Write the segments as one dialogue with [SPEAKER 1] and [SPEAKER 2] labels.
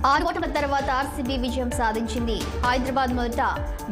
[SPEAKER 1] 6 ఓట్ల తర్వాత ఆర్సీబీ విజయం సాధించింది. హైదరాబాద్ మొదట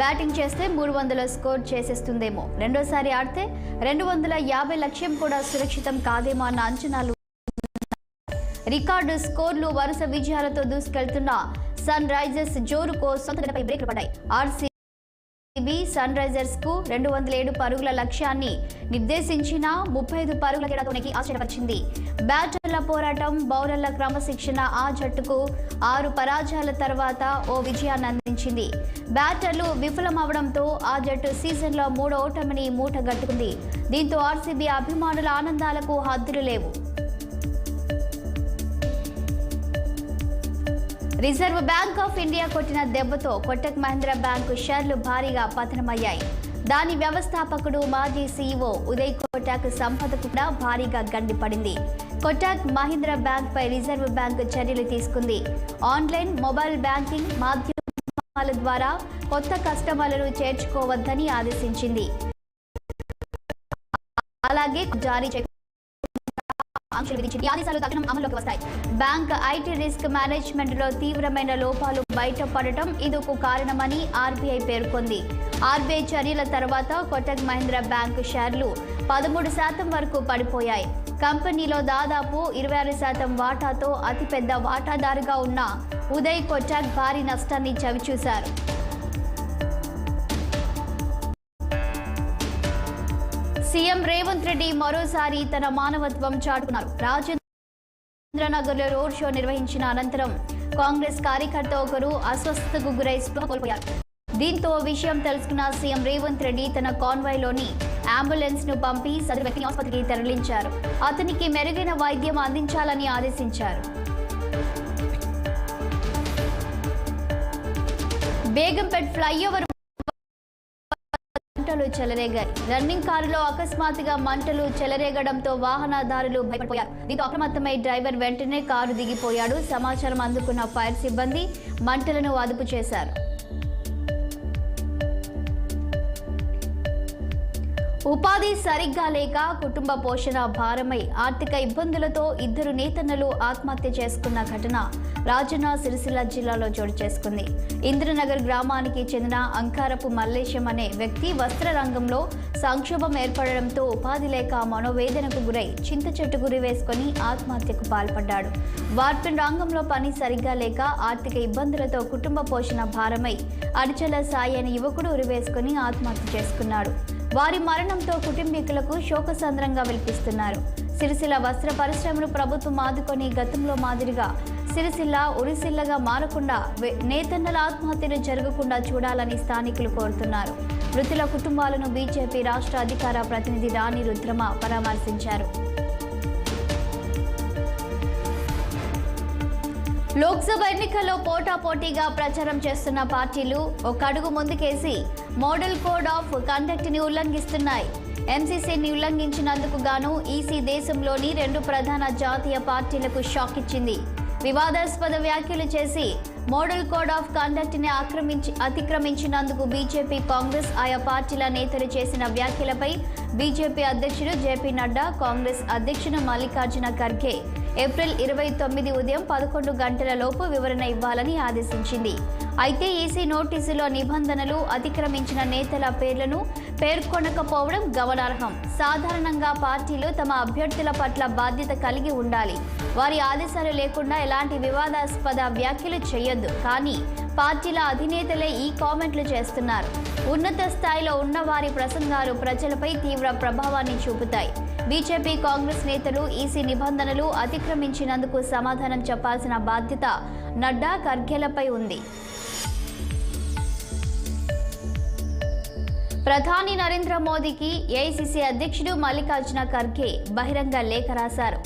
[SPEAKER 1] బ్యాటింగ్ చేస్తే 300 స్కోర్ చేసేస్తుందేమో, రెండోసారి ఆడితే 250 లక్ష్యం కూడా సురక్షితం కాదేమో అన్న అంచనాలు. రికార్డు స్కోర్లు వరుస విజయాలతో దూసుకెళ్తున్న సన్ రైజర్స్ జోరుకో సొంతపై బ్రేక్లు పడ్డాయి. ఆర్సీబీ సన్ రైజర్స్ కు 207 పరుగుల లక్ష్యాన్ని నిర్దేశించిన 35 పరుగుల తేడాతోనికి ఆశ్చర్యపరిచింది. బ్యాటర్ల పోరాటం, బౌలర్ల క్రమశిక్షణ ఆ జట్టుకు 6 పరాజయాల తర్వాత ఓ విజయాన్ని అందించింది. బ్యాటర్లు విఫలమవడంతో ఆ జట్టు సీజన్లో 3వ ఓటమిని మూటగట్టుకుంది. దీంతో ఆర్సీబీ అభిమానుల ఆనందాలకు హద్దులు లేవు. రిజర్వ్ బ్యాంక్ ఆఫ్ ఇండియా కొట్టిన దెబ్బతో కోటక్ మహీంద్రా బ్యాంకు షేర్లు భారీగా పతనమయ్యాయి. దాని వ్యవస్థాపకుడు మాజీ సీఈఓ ఉదయ్ కోటక్ సంపద కూడా భారీగా గండిపడింది. కోటక్ మహీంద్రా బ్యాంక్ పై రిజర్వ్ బ్యాంక్ చర్యలు తీసుకుంది. ఆన్లైన్, మొబైల్ బ్యాంకింగ్ మాధ్యమాల ద్వారా కొత్త కస్టమర్లను చేర్చుకోవద్దని ఆదేశించింది. అలాగే జారీ ఆదేశాలు తక్షణం అమల్లోకి వస్తాయి. బ్యాంక్ ఐటీ రిస్క్ మేనేజ్మెంట్ లో తీవ్రమైన లోపాలు బయటపడటం ఇందుకు కారణమని ఆర్బీఐ పేర్కొంది. ఆర్బీఐ చర్యల తర్వాత కోటక్ మహీంద్రా బ్యాంక్ షేర్లు 13% వరకు పడిపోయాయి. కంపెనీలో దాదాపు 26% వాటాతో అతిపెద్ద వాటాదారుగా ఉన్న ఉదయ్ కోటక్ భారీ నష్టాన్ని చవిచూశారు. సీఎం రేవంత్ రెడ్డి మరోసారి తన మానవత్వం చాటుకున్నారు. రాజేంద్రనగర్లో రోడ్ షో నిర్వహించిన అనంతరం కాంగ్రెస్ కార్యకర్త ఒకరు అస్వస్థతకు గురై స్పృహ కోల్పోయారు. దీంతో విషయం తెలుసుకున్న సీఎం రేవంత్ రెడ్డి తన కాన్వాయ్లోని అంబులెన్స్ ను పంపి సదరు వ్యక్తిని ఆసుపత్రికి తరలించారు. అతనికి మెరుగైన వైద్యం అందించాలని ఆదేశించారు. బేగంపేట్ ఫ్లైఓవర్ మంటలు చెలరేగాయి. రన్నింగ్ కారులో అకస్మాత్తుగా మంటలు చెలరేగడంతో వాహనదారులు భయపడిపోయారు. దీంతో అప్రమత్తమై డ్రైవర్ వెంటనే కారు దిగిపోయాడు. సమాచారం అందుకున్న ఫైర్ సిబ్బంది మంటలను అదుపు చేశారు. ఉపాధి సరిగ్గా లేక కుటుంబ పోషణ భారమై ఆర్థిక ఇబ్బందులతో 2 నేతన్నలు ఆత్మహత్య చేసుకున్న ఘటన రాజన్న సిరిసిల్ల జిల్లాలో చోటు చేసుకుంది. ఇంద్రనగర్ గ్రామానికి చెందిన అంకారపు మల్లేశం అనే వ్యక్తి వస్త్ర రంగంలో సంక్షోభం ఏర్పడడంతో ఉపాధి లేక మనోవేదనకు గురై చింత చెట్టు గురి వేసుకుని ఆత్మహత్యకు పాల్పడ్డాడు. వార్పిన్ రంగంలో పని సరిగ్గా లేక ఆర్థిక ఇబ్బందులతో కుటుంబ పోషణ భారమై అడిచల సాయి అనే యువకుడు ఉరివేసుకుని ఆత్మహత్య చేసుకున్నాడు. వారి మరణంతో కుటుంబీకులకు శోకసంద్రంగా విలపిస్తున్నారు. సిరిసిల్ల వస్త్ర పరిశ్రమను ప్రభుత్వం ఆదుకొని గతంలో మాదిరిగా సిరిసిల్ల ఉరిసిల్లగా మారకుండా నేతన్నల ఆత్మహత్యలు జరగకుండా చూడాలని స్థానికులు కోరుతున్నారు. మృతుల కుటుంబాలను బీజేపీ రాష్ట్ర అధికార ప్రతినిధి రాణి రుద్రమ పరామర్శించారు. లోక్సభ ఎన్నికల్లో పోటాపోటీగా ప్రచారం చేస్తున్న పార్టీలు ఒక అడుగు ముందుకేసి మోడల్ కోడ్ ఆఫ్ కండక్ట్ ని ఉల్లంఘిస్తున్నాయి. ఎంసీసీని ఉల్లంఘించినందుకు గాను ఈసీ దేశంలోని 2 ప్రధాన జాతీయ పార్టీలకు షాక్ ఇచ్చింది. వివాదాస్పద వ్యాఖ్యలు చేసి మోడల్ కోడ్ ఆఫ్ కండక్ట్ ని అతిక్రమించినందుకు బీజేపీ, కాంగ్రెస్ ఆయా పార్టీల నేతలు చేసిన వ్యాఖ్యలపై బీజేపీ అధ్యక్షుడు జేపీ నడ్డా, కాంగ్రెస్ అధ్యక్షుడు మల్లికార్జున ఖర్గే ఏప్రిల్ 29 ఉదయం 11 గంటల లోపు వివరణ ఇవ్వాలని ఆదేశించింది. అయితే ఈసీ నోటీసులో నిబంధనలు అతిక్రమించిన నేతల పేర్లను పేర్కొనకపోవడం గమనార్హం. సాధారణంగా పార్టీలు తమ అభ్యర్థుల పట్ల బాధ్యత కలిగి ఉండాలి. వారి ఆదేశాలు లేకుండా ఎలాంటి వివాదాస్పద వ్యాఖ్యలు చేయొద్దు. కానీ పార్టీల అధినేతలే ఈ కామెంట్లు చేస్తున్నారు. ఉన్నత స్థాయిలో ఉన్న వారి ప్రసంగాలు ప్రజలపై తీవ్ర ప్రభావాన్ని చూపుతాయి. బీజేపీ, కాంగ్రెస్ నేతలు ఈసీ నిబంధనలు అతిక్రమించినందుకు సమాధానం చెప్పాల్సిన బాధ్యత నడ్డా, ఖర్గేలపై ఉంది. ప్రధాని నరేంద్ర మోదీకి ఏఐసీసీ అధ్యక్షుడు మల్లికార్జున ఖర్గే బహిరంగ లేఖ రాశారు.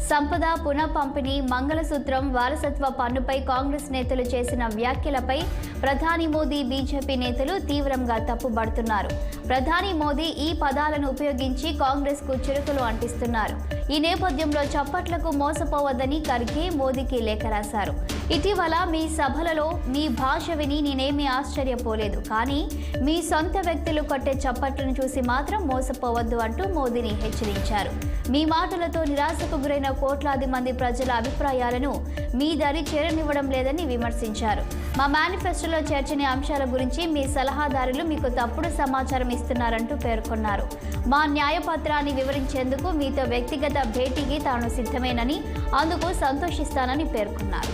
[SPEAKER 1] సంపద పునఃపంపిణీ, మంగళసూత్రం, వారసత్వ పన్నుపై కాంగ్రెస్ నేతలు చేసిన వ్యాఖ్యలపై ప్రధాని మోదీ, బీజేపీ నేతలు తీవ్రంగా తప్పుబడుతున్నారు. ప్రధాని మోదీ ఈ పదాలను ఉపయోగించి కాంగ్రెస్కు చురుకులు అంటిస్తున్నారు. ఈ నేపథ్యంలో చప్పట్లకు మోసపోవద్దని ఖర్గే మోదీకి లేఖ రాశారు. ఇటీవల మీ సభలలో మీ భాష విని నేనేమీ ఆశ్చర్యపోలేదు, కానీ మీ సొంత వ్యక్తులు కొట్టే చప్పట్లను చూసి మాత్రం మోసపోవద్దు అంటూ మోదీని హెచ్చరించారు. మీ మాటలతో నిరాశకు గురైన కోట్లాది మంది ప్రజల అభిప్రాయాలను మీ దరి చేరనివ్వడం లేదని విమర్శించారు. మా మేనిఫెస్టోలో చేర్చని అంశాల గురించి మీ సలహాదారులు మీకు తప్పుడు సమాచారం ఇస్తున్నారంటూ పేర్కొన్నారు. మా న్యాయపత్రాన్ని వివరించేందుకు మీతో వ్యక్తిగత భేటీకి తాను సిద్ధమేనని, అందుకు సంతోషిస్తానని పేర్కొన్నారు.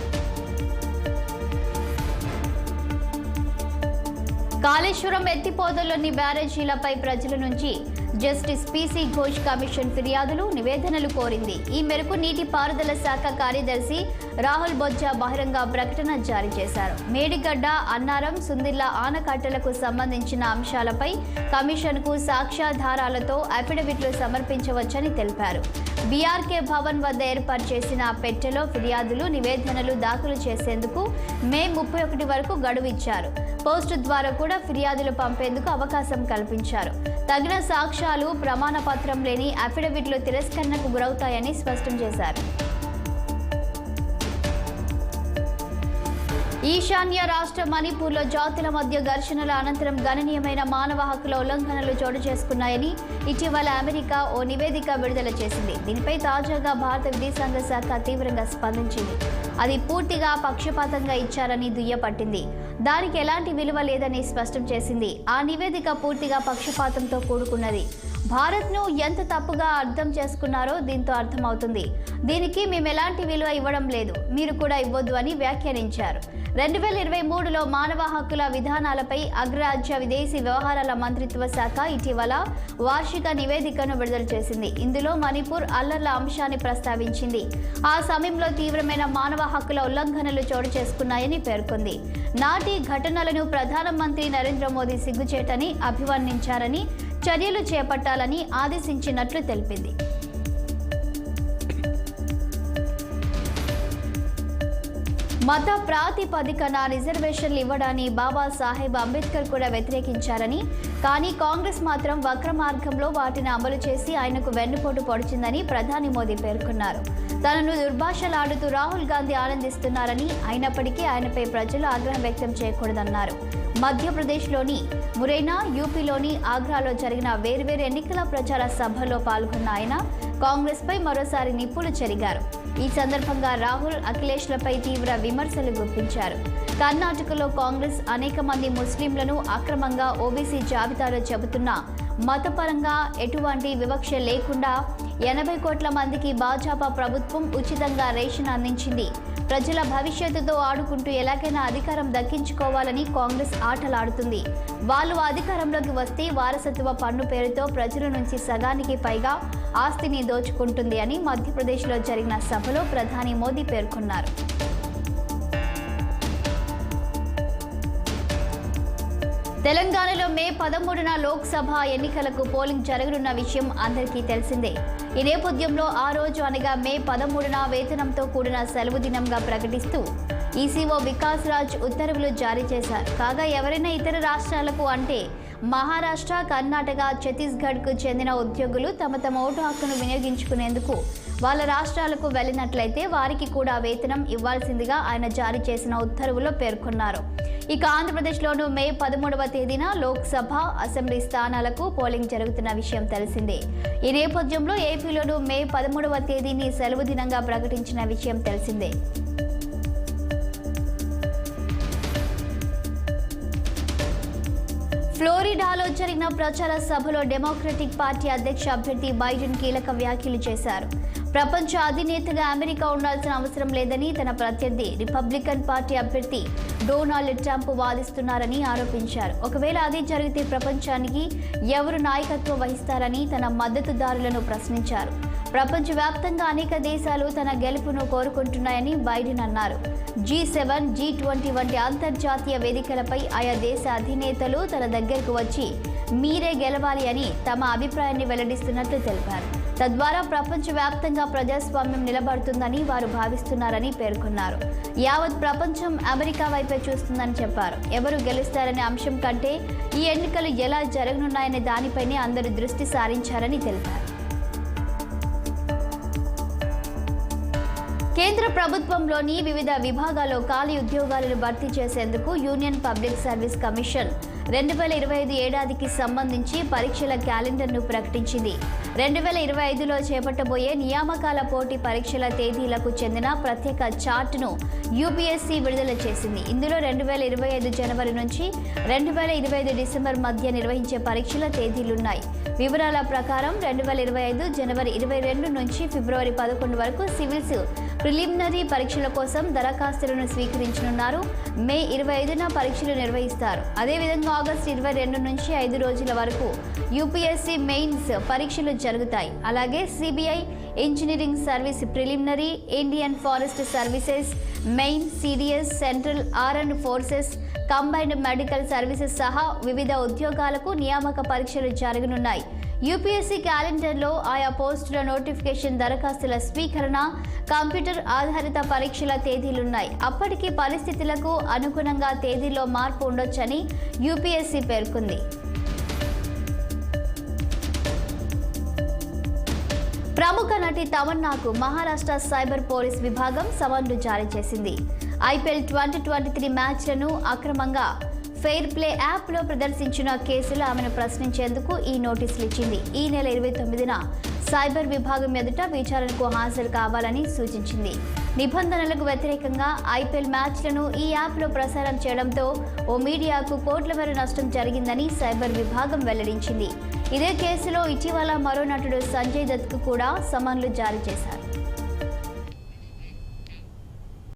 [SPEAKER 1] కాళేశ్వరం ఎత్తిపోతల్లోని బ్యారేజీలపై ప్రజల నుంచి జస్టిస్ పీసీ ఘోష్ కమిషన్ ఫిర్యాదులు, నివేదనలు కోరింది. ఈ మేరకు నీటిపారుదల శాఖ కార్యదర్శి రాహుల్ బొజ్జా బహిరంగ ప్రకటన జారీ చేశారు. మేడిగడ్డ, అన్నారం, సుందిల్లా ఆనకట్టలకు సంబంధించిన అంశాలపై కమిషన్కు సాక్ష్యాధారాలతో అఫిడవిట్లు సమర్పించవచ్చని తెలిపారు. బీఆర్కే భవన్ వద్ద ఏర్పాటు చేసిన పెట్టెలో ఫిర్యాదులు, నివేదనలు దాఖలు చేసేందుకు మే 31 వరకు గడువు ఇచ్చారు. పోస్టు ద్వారా కూడా ఫిర్యాదులు పంపేందుకు అవకాశం కల్పించారు. తగిన సాక్ష్యాలు, ప్రమాణ పత్రం లేని అఫిడవిట్లు తిరస్కరణకు గురవుతాయని స్పష్టం చేశారు. ఈశాన్య రాష్ట్ర మణిపూర్లో జాతుల మధ్య ఘర్షణల అనంతరం గణనీయమైన మానవ హక్కుల ఉల్లంఘనలు చోటు చేసుకున్నాయని ఇటీవల అమెరికా ఓ నివేదిక విడుదల చేసింది. దీనిపై తాజాగా భారత విదేశాంగ శాఖ తీవ్రంగా స్పందించింది. అది పూర్తిగా పక్షపాతంగా ఇచ్చారని దుయ్యపట్టింది. దానికి ఎలాంటి విలువ లేదని స్పష్టం చేసింది. ఆ నివేదిక పూర్తిగా పక్షపాతంతో కూడుకున్నది. భారత్ను ఎంత తప్పుగా అర్థం చేసుకున్నారో దీంతో అర్థమవుతుంది. దీనికి మేము ఎలాంటి విలువ ఇవ్వడం లేదు, మీరు కూడా ఇవ్వొద్దు అని వ్యాఖ్యానించారు. 2023లో మానవ హక్కుల విధానాలపై అగ్రరాజ్య విదేశీ వ్యవహారాల మంత్రిత్వ శాఖ ఇటీవల వార్షిక నివేదికను విడుదల చేసింది. ఇందులో మణిపూర్ అల్లర్ల అంశాన్ని ప్రస్తావించింది. ఆ సమయంలో తీవ్రమైన మానవ హక్కుల ఉల్లంఘనలు చోటు చేసుకున్నాయని పేర్కొంది. నాటి ఘటనలను ప్రధానమంత్రి నరేంద్ర మోదీ సిగ్గుచేటని అభివర్ణించారని, చర్యలు చేపట్టాలని ఆదేశించినట్లు తెలిపింది. మత ప్రాతిపదికన రిజర్వేషన్లు ఇవ్వడాన్ని బాబాసాహెబ్ అంబేద్కర్ కూడా వ్యతిరేకించారని, కానీ కాంగ్రెస్ మాత్రం వక్ర మార్గంలో వాటిని అమలు చేసి ఆయనకు వెన్నుపోటు పొడిచిందని ప్రధాని మోదీ పేర్కొన్నారు. తనను దుర్భాషలాడుతూ రాహుల్ గాంధీ ఆనందిస్తున్నారని, అయినప్పటికీ ఆయనపై ప్రజలు ఆగ్రహం వ్యక్తం చేయకూడదన్నారు. మధ్యప్రదేశ్లోని మురైనా, యూపీలోని ఆగ్రాలో జరిగిన వేర్వేరు ఎన్నికల ప్రచార సభల్లో పాల్గొన్న ఆయన కాంగ్రెస్పై మరోసారి నిప్పులు చెరిగారు. ఈ సందర్భంగా రాహుల్, అఖిలేష్లపై తీవ్ర విమర్శలు గుప్పించారు. కర్ణాటకలో కాంగ్రెస్ అనేక మంది ముస్లింలను అక్రమంగా ఓబీసీ జాబితాలో చెబుతున్నా మతపరంగా ఎటువంటి వివక్ష లేకుండా 80 కోట్ల మందికి భాజపా ప్రభుత్వం ఉచితంగా రేషన్ అందించింది. ప్రజల భవిష్యత్తుతో ఆడుకుంటూ ఎలాగైనా అధికారం దక్కించుకోవాలని కాంగ్రెస్ ఆటలాడుతుంది. వాళ్ళు అధికారంలోకి వస్తే వారసత్వ పన్ను పేరుతో ప్రజల నుంచి సగానికి పైగా ఆస్తిని దోచుకుంటుంది అని మధ్యప్రదేశ్లో జరిగిన సభలో ప్రధాని మోదీ పేర్కొన్నారు. తెలంగాణలో మే 13న లోక్సభ ఎన్నికలకు పోలింగ్ జరగనున్న విషయం అందరికీ తెలిసిందే. ఈ నేపథ్యంలో ఆ రోజు అనగా మే 13న వేతనంతో కూడిన సెలవు దినంగా ప్రకటిస్తూ ఈసీఓ వికాస్ రాజ్ ఉత్తర్వులు జారీ చేశారు. కాగా ఎవరైనా ఇతర రాష్ట్రాలకు అంటే మహారాష్ట్ర, కర్ణాటక, ఛత్తీస్గఢ్కు చెందిన ఉద్యోగులు తమ ఓటు హక్కును వినియోగించుకునేందుకు వాళ్ళ రాష్ట్రాలకు వెళ్లినట్లయితే వారికి కూడా వేతనం ఇవ్వాల్సిందిగా ఆయన జారీ చేసిన ఉత్తర్వుల్లో పేర్కొన్నారు. ఇక ఆంధ్రప్రదేశ్లోనూ మే 13వ తేదీన లోక్సభ, అసెంబ్లీ స్థానాలకు పోలింగ్ జరుగుతున్న విషయం తెలిసిందే. ఈ నేపథ్యంలో ఏపీలోనూ మే 13వ తేదీని సెలవు దినంగా ప్రకటించిన విషయం తెలిసిందే. ఫ్లోరిడాలో జరిగిన ప్రచార సభలో డెమోక్రటిక్ పార్టీ అధ్యక్ష అభ్యర్థి బైడెన్ కీలక వ్యాఖ్యలు చేశారు. ప్రపంచ అధినేతగా అమెరికా ఉండాల్సిన అవసరం లేదని తన ప్రత్యర్థి రిపబ్లికన్ పార్టీ అభ్యర్థి డొనాల్డ్ ట్రంప్ వాదిస్తున్నారని ఆరోపించారు. ఒకవేళ అది జరిగితే ప్రపంచానికి ఎవరు నాయకత్వం వహిస్తారని తన మద్దతుదారులను ప్రశ్నించారు. ప్రపంచవ్యాప్తంగా అనేక దేశాలు తన గెలుపును కోరుకుంటున్నాయని బైడెన్ అన్నారు. G7, G20 వంటి అంతర్జాతీయ వేదికలపై ఆయా దేశ అధినేతలు తన దగ్గరకు వచ్చి మీరే గెలవాలి అని తమ అభిప్రాయాన్ని వెల్లడిస్తున్నట్లు తెలిపారు. తద్వారా ప్రపంచవ్యాప్తంగా ప్రజాస్వామ్యం నిలబడుతుందని వారు భావిస్తున్నారని పేర్కొన్నారు. యావత్ ప్రపంచం అమెరికా వైపే చూస్తుందని చెప్పారు. ఎవరు గెలుస్తారనే అంశం కంటే ఈ ఎన్నికలు ఎలా జరగనున్నాయనే దానిపైనే అందరూ దృష్టి సారించారని తెలిపారు. కేంద్ర ప్రభుత్వంలోని వివిధ విభాగాల్లో ఖాళీ ఉద్యోగాలను భర్తీ చేసేందుకు యూనియన్ పబ్లిక్ సర్వీస్ కమిషన్ 2025 ఏడాదికి సంబంధించి పరీక్షల క్యాలెండర్ను ప్రకటించింది. 2025లో చేపట్టబోయే నియామకాల పోటీ పరీక్షల తేదీలకు చెందిన ప్రత్యేక చార్టును యూపీఎస్సీ విడుదల చేసింది. ఇందులో 2025 జనవరి నుంచి 2025 డిసెంబర్ మధ్య నిర్వహించే పరీక్షల తేదీలున్నాయి. వివరాల ప్రకారం 2025 జనవరి 22 నుంచి ఫిబ్రవరి 11 వరకు సివిల్స్ ప్రిలిమినరీ పరీక్షల కోసం దరఖాస్తులను స్వీకరించనున్నారు. మే 25న పరీక్షలు నిర్వహిస్తారు. అదేవిధంగా ఆగస్టు 22 నుంచి 5 రోజుల వరకు యూపీఎస్సీ మెయిన్స్ పరీక్షలు జరుగుతాయి. అలాగే CBI engineering service preliminary, Indian forest services main, CDS, central armed forces, combined medical services సహా వివిధ ఉద్యోగాలకు నియామక పరీక్షలు జరగనున్నాయి. యూపీఎస్సీ క్యాలెండర్లో ఆయా పోస్టుల నోటిఫికేషన్, దరఖాస్తుల స్వీకరణ, కంప్యూటర్ ఆధారిత పరీక్షల తేదీలున్నాయి. అప్పటికి పరిస్థితులకు అనుగుణంగా తేదీలో మార్పు ఉండొచ్చని యూపీఎస్సీ పేర్కొంది. ప్రముఖ నటి తమన్నాకు మహారాష్ట్ర సైబర్ పోలీస్ విభాగం సమన్లు జారీ చేసింది. ఐపీఎల్ 2023 మ్యాచ్లను అక్రమంగా ఫెయిర్ ప్లే యాప్లో ప్రదర్శించిన కేసులో ఆమెను ప్రశ్నించేందుకు ఈ నోటీసులు ఇచ్చింది. ఈ నెల 29న సైబర్ విభాగం ఎదుట విచారణకు హాజరు కావాలని సూచించింది. నిబంధనలకు వ్యతిరేకంగా ఐపీఎల్ మ్యాచ్లను ఈ యాప్లో ప్రసారం చేయడంతో ఓ మీడియాకు కోట్ల మేర నష్టం జరిగిందని సైబర్ విభాగం వెల్లడించింది. ఇదే కేసులో ఇటీవల మరో నటుడు సంజయ్ దత్కు కూడా సమన్లు జారీ చేశారు.